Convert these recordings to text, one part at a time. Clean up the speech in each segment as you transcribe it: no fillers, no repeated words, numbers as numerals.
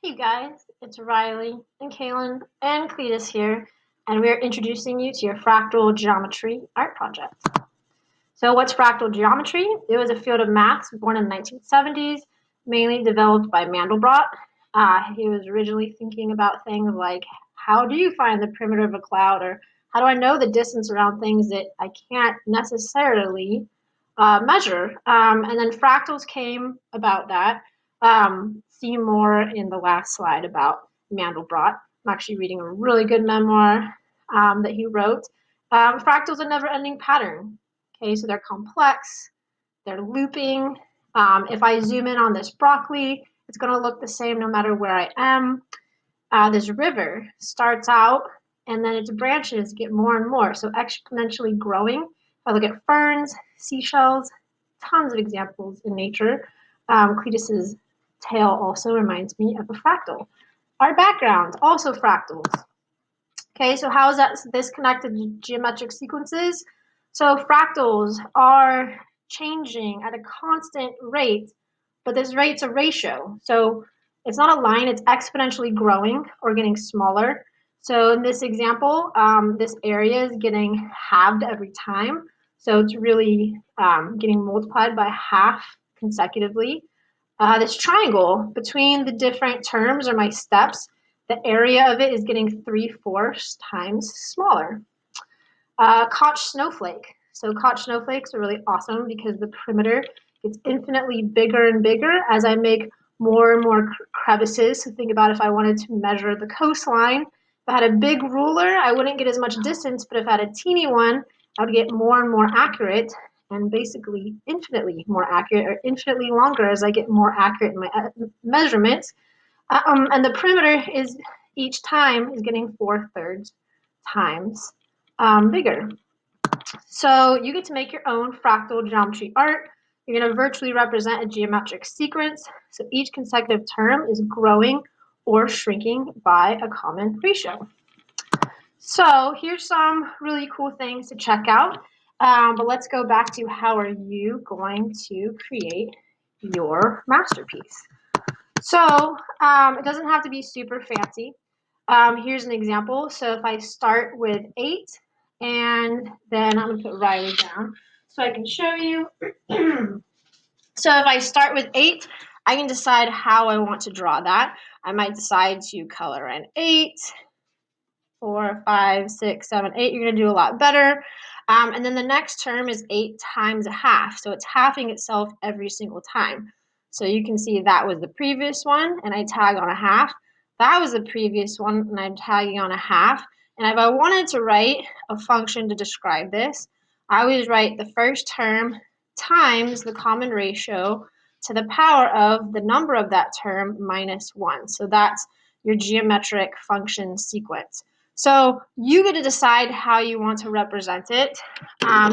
Hey guys, it's Riley and Kaylin and Cletus here, and we're introducing you to your Fractal Geometry Art project. So what's fractal geometry? It was a field of maths born in the 1970s, mainly developed by Mandelbrot. He was originally thinking about things like, how do you find the perimeter of a cloud, or how do I know the distance around things that I can't necessarily measure? And then fractals came about that. See more in the last slide about Mandelbrot. I'm actually reading a really good memoir that he wrote. Fractals are a never-ending pattern. Okay, so they're complex, they're looping. If I zoom in on this broccoli, it's going to look the same no matter where I am. This river starts out and then its branches get more and more, so exponentially growing. If I look at ferns, seashells, tons of examples in nature. Cletus's tail also reminds me of a fractal. Our background, also fractals. Okay, so how is this connected to geometric sequences? So fractals are changing at a constant rate, but this rate's a ratio. So it's not a line, it's exponentially growing or getting smaller. So in this example, this area is getting halved every time. So it's really getting multiplied by half consecutively. This triangle between the different terms or my steps, the area of it is getting 3/4 times smaller. Koch snowflake. So Koch snowflakes are really awesome because the perimeter gets infinitely bigger and bigger as I make more and more crevices. So think about if I wanted to measure the coastline. If I had a big ruler, I wouldn't get as much distance, but if I had a teeny one, I would get more and more accurate, and basically infinitely more accurate, or infinitely longer as I get more accurate in my measurements. And the perimeter is each time is getting 4/3 times bigger. So you get to make your own fractal geometry art. You're going to virtually represent a geometric sequence. So each consecutive term is growing or shrinking by a common ratio. So here's some really cool things to check out. But let's go back to how are you going to create your masterpiece. So it doesn't have to be super fancy. Here's an example. So if I start with 8, and then I'm going to put Riley down so I can show you. So if I start with 8, I can decide how I want to draw that. I might decide to color in 8, 4, 5, 6, 7, 8. You're going to do a lot better. And then the next term is 8 times a half. So it's halving itself every single time. So you can see that was the previous one, and I tag on a half. That was the previous one, and I'm tagging on a half. And if I wanted to write a function to describe this, I always write the first term times the common ratio to the power of the number of that term minus 1. So that's your geometric function sequence. So you get to decide how you want to represent it.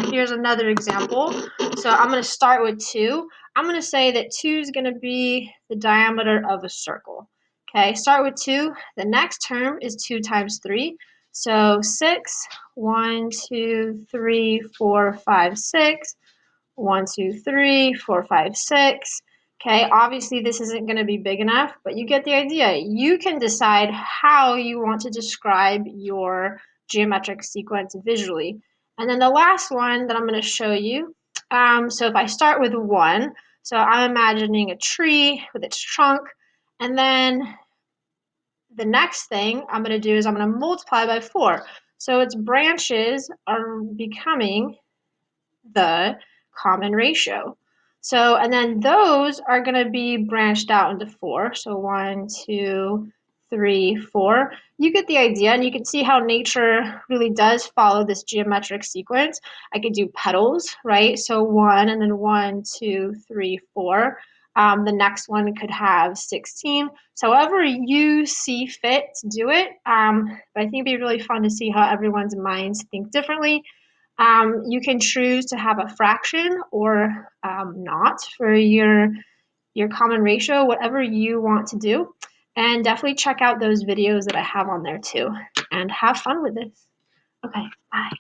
Here's another example. So I'm going to start with 2. I'm going to say that 2 is going to be the diameter of a circle. Okay, start with 2. The next term is 2 times 3. So 6, 1, 2, 3, 4, 5, 6. 1, 2, 3, 4, 5, 6. Okay, obviously this isn't going to be big enough, but you get the idea. You can decide how you want to describe your geometric sequence visually. And then the last one that I'm going to show you, so if I start with 1, so I'm imagining a tree with its trunk, and then the next thing I'm going to do is I'm going to multiply by 4. So its branches are becoming the common ratio. So, and then those are going to be branched out into 4. So 1, 2, 3, 4. You get the idea, and you can see how nature really does follow this geometric sequence. I could do petals, right? So 1, and then 1, 2, 3, 4. The next one could have 16. So however you see fit to do it. But I think it'd be really fun to see how everyone's minds think differently. You can choose to have a fraction or not for your common ratio, whatever you want to do. And definitely check out those videos that I have on there too. And have fun with this. Okay, bye.